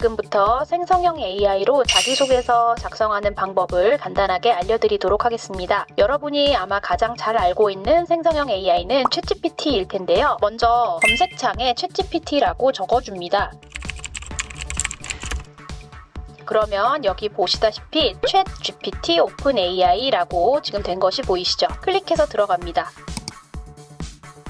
지금부터 생성형 AI로 자기소개서 작성하는 방법을 간단하게 알려드리도록 하겠습니다. 여러분이 아마 가장 잘 알고 있는 생성형 AI는 챗GPT일 텐데요. 먼저 검색창에 챗GPT라고 적어줍니다. 그러면 여기 보시다시피 챗GPT 오픈AI라고 지금 된 것이 보이시죠? 클릭해서 들어갑니다.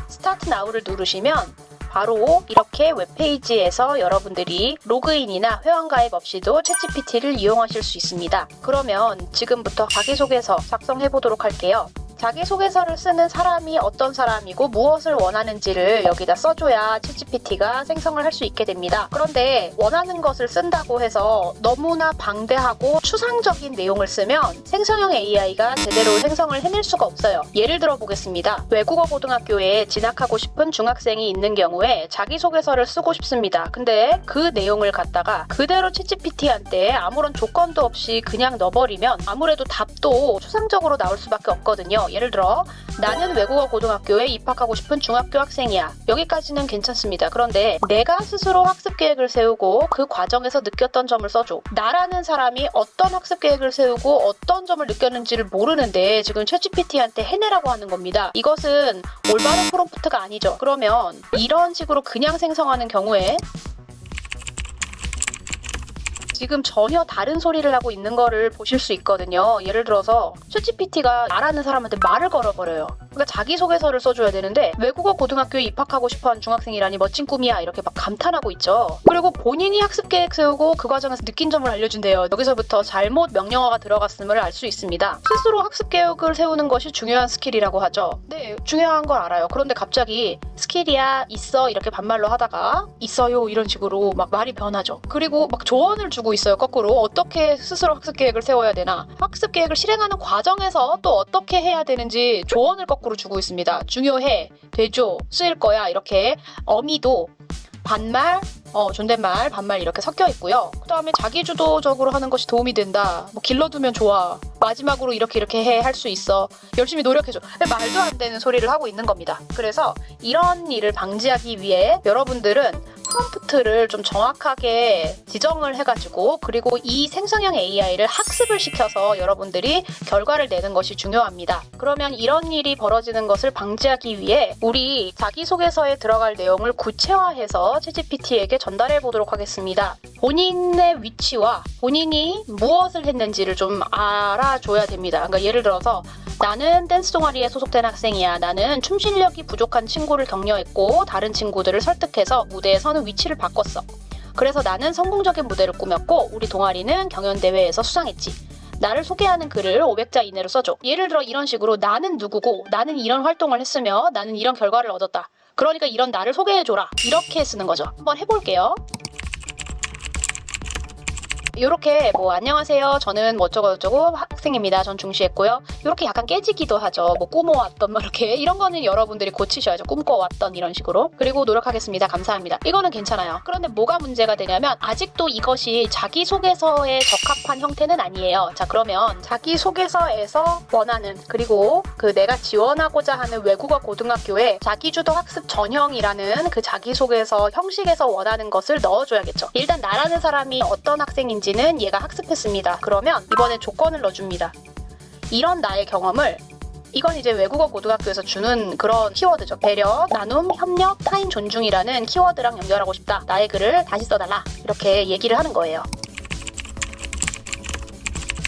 스타트 나우를 누르시면 바로 이렇게 웹페이지에서 여러분들이 로그인이나 회원가입 없이도 챗GPT를 이용하실 수 있습니다. 그러면 지금부터 자기소개서 작성해 보도록 할게요. 자기소개서를 쓰는 사람이 어떤 사람이고 무엇을 원하는지를 여기다 써줘야 챗GPT가 생성을 할 수 있게 됩니다. 그런데 원하는 것을 쓴다고 해서 너무나 방대하고 추상적인 내용을 쓰면 생성형 AI가 제대로 생성을 해낼 수가 없어요. 예를 들어 보겠습니다. 외국어 고등학교에 진학하고 싶은 중학생이 있는 경우에 자기소개서를 쓰고 싶습니다. 근데 그 내용을 갖다가 그대로 챗GPT한테 아무런 조건도 없이 그냥 넣어버리면 아무래도 답도 추상적으로 나올 수밖에 없거든요. 예를 들어 나는 외국어 고등학교에 입학하고 싶은 중학교 학생이야. 여기까지는 괜찮습니다. 그런데 내가 스스로 학습 계획을 세우고 그 과정에서 느꼈던 점을 써줘. 나라는 사람이 어떤 학습 계획을 세우고 어떤 점을 느꼈는지를 모르는데 지금 챗GPT한테 해내라고 하는 겁니다. 이것은 올바른 프롬프트가 아니죠. 그러면 이런 식으로 그냥 생성하는 경우에 지금 전혀 다른 소리를 하고 있는 거를 보실 수 있거든요. 예를 들어서 챗GPT가 나라는 사람한테 말을 걸어버려요. 그러니까 자기소개서를 써줘야 되는데 외국어 고등학교에 입학하고 싶어하는 중학생이라니 멋진 꿈이야 이렇게 막 감탄하고 있죠. 그리고 본인이 학습 계획 세우고 그 과정에서 느낀 점을 알려준대요. 여기서부터 잘못 명령어가 들어갔음을 알 수 있습니다. 스스로 학습 계획을 세우는 것이 중요한 스킬이라고 하죠. 네, 중요한 걸 알아요. 그런데 갑자기 스킬이야, 있어 이렇게 반말로 하다가 있어요 이런 식으로 막 말이 변하죠. 그리고 막 조언을 주고 있어요. 거꾸로 어떻게 스스로 학습 계획을 세워야 되나, 학습 계획을 실행하는 과정에서 또 어떻게 해야 되는지 조언을 거꾸로 주고 있습니다. 중요해, 되죠, 쓰일 거야 이렇게 어미도 반말, 존댓말, 반말 이렇게 섞여 있고요. 그 다음에 자기주도적으로 하는 것이 도움이 된다. 뭐 길러두면 좋아. 마지막으로 이렇게 해 할 수 있어. 열심히 노력해줘. 말도 안 되는 소리를 하고 있는 겁니다. 그래서 이런 일을 방지하기 위해 여러분들은 프롬프트를 좀 정확하게 지정을 해가지고 그리고 이 생성형 AI를 학습을 시켜서 여러분들이 결과를 내는 것이 중요합니다. 그러면 이런 일이 벌어지는 것을 방지하기 위해 우리 자기소개서에 들어갈 내용을 구체화해서 챗GPT에게 전달해 보도록 하겠습니다. 본인의 위치와 본인이 무엇을 했는지를 좀 알아줘야 됩니다. 그러니까 예를 들어서 나는 댄스 동아리에 소속된 학생이야. 나는 춤 실력이 부족한 친구를 격려했고 다른 친구들을 설득해서 무대에 서는 위치를 바꿨어. 그래서 나는 성공적인 무대를 꾸몄고 우리 동아리는 경연대회에서 수상했지. 나를 소개하는 글을 500자 이내로 써줘. 예를 들어 이런 식으로 나는 누구고 나는 이런 활동을 했으며 나는 이런 결과를 얻었다. 그러니까 이런 나를 소개해줘라. 이렇게 쓰는 거죠. 한번 해볼게요. 이렇게 뭐 안녕하세요. 저는 뭐 어쩌고 학생입니다. 전 중시했고요. 이렇게 약간 깨지기도 하죠. 뭐 꿈꿔왔던 뭐 이렇게 이런 거는 여러분들이 고치셔야죠. 꿈꿔왔던 이런 식으로. 그리고 노력하겠습니다. 감사합니다. 이거는 괜찮아요. 그런데 뭐가 문제가 되냐면 아직도 이것이 자기소개서에 적합한 형태는 아니에요. 자, 그러면 자기소개서에서 원하는 그리고 그 내가 지원하고자 하는 외국어 고등학교에 자기주도 학습 전형이라는 그 자기소개서 형식에서 원하는 것을 넣어줘야겠죠. 일단 나라는 사람이 어떤 학생인지는 얘가 학습했습니다. 그러면 이번에 조건을 넣어줍니다. 이런 나의 경험을, 이건 이제 외국어 고등학교에서 주는 그런 키워드죠. 배려, 나눔, 협력, 타인 존중이라는 키워드랑 연결하고 싶다. 나의 글을 다시 써달라. 이렇게 얘기를 하는 거예요.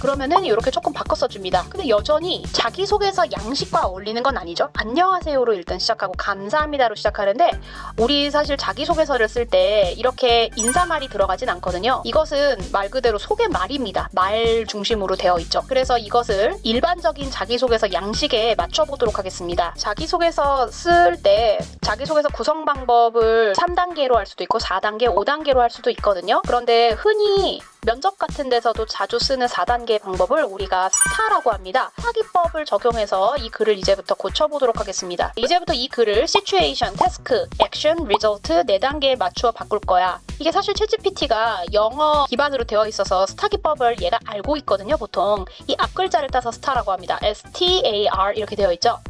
그러면은 이렇게 조금 바꿔 써줍니다. 근데 여전히 자기소개서 양식과 어울리는 건 아니죠. 안녕하세요로 일단 시작하고 감사합니다로 시작하는데 우리 사실 자기소개서를 쓸 때 이렇게 인사말이 들어가진 않거든요. 이것은 말 그대로 소개말입니다. 말 중심으로 되어 있죠. 그래서 이것을 일반적인 자기소개서 양식에 맞춰보도록 하겠습니다. 자기소개서 쓸 때 자기소개서 구성 방법을 3단계로 할 수도 있고 4단계, 5단계로 할 수도 있거든요. 그런데 흔히 면접 같은 데서도 자주 쓰는 4단계 방법을 우리가 스타라고 합니다. 스타기법을 적용해서 이 글을 이제부터 고쳐보도록 하겠습니다. 이제부터 이 글을 situation, task, action, result 4단계에 맞추어 바꿀 거야. 이게 사실 챗GPT가 영어 기반으로 되어 있어서 스타기법을 얘가 알고 있거든요. 보통 이 앞글자를 따서 스타라고 합니다. STAR 이렇게 되어 있죠.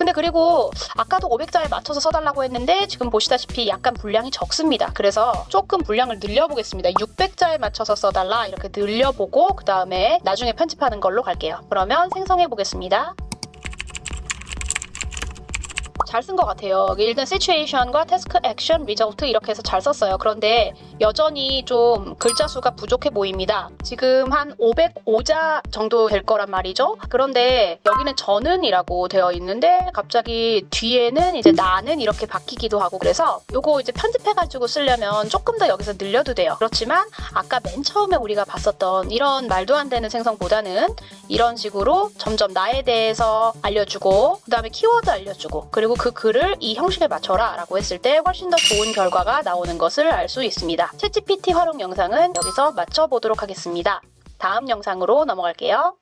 근데 그리고 아까도 500자에 맞춰서 써달라고 했는데 지금 보시다시피 약간 분량이 적습니다. 그래서 조금 분량을 늘려보겠습니다. 600자에 맞춰서 써달라 이렇게 늘려보고 그 다음에 나중에 편집하는 걸로 갈게요. 그러면 생성해 보겠습니다. 잘 쓴 것 같아요. 일단 situation과 task, action, result 이렇게 해서 잘 썼어요. 그런데 여전히 좀 글자 수가 부족해 보입니다. 지금 한 505자 정도 될 거란 말이죠. 그런데 여기는 저는이라고 되어 있는데 갑자기 뒤에는 이제 나는 이렇게 바뀌기도 하고 그래서 요거 이제 편집해가지고 쓰려면 조금 더 여기서 늘려도 돼요. 그렇지만 아까 맨 처음에 우리가 봤었던 이런 말도 안 되는 생성보다는 이런 식으로 점점 나에 대해서 알려주고 그 다음에 키워드 알려주고 그리고 그 글을 이 형식에 맞춰라 라고 했을 때 훨씬 더 좋은 결과가 나오는 것을 알 수 있습니다. 챗GPT 활용 영상은 여기서 마쳐보도록 하겠습니다. 다음 영상으로 넘어갈게요.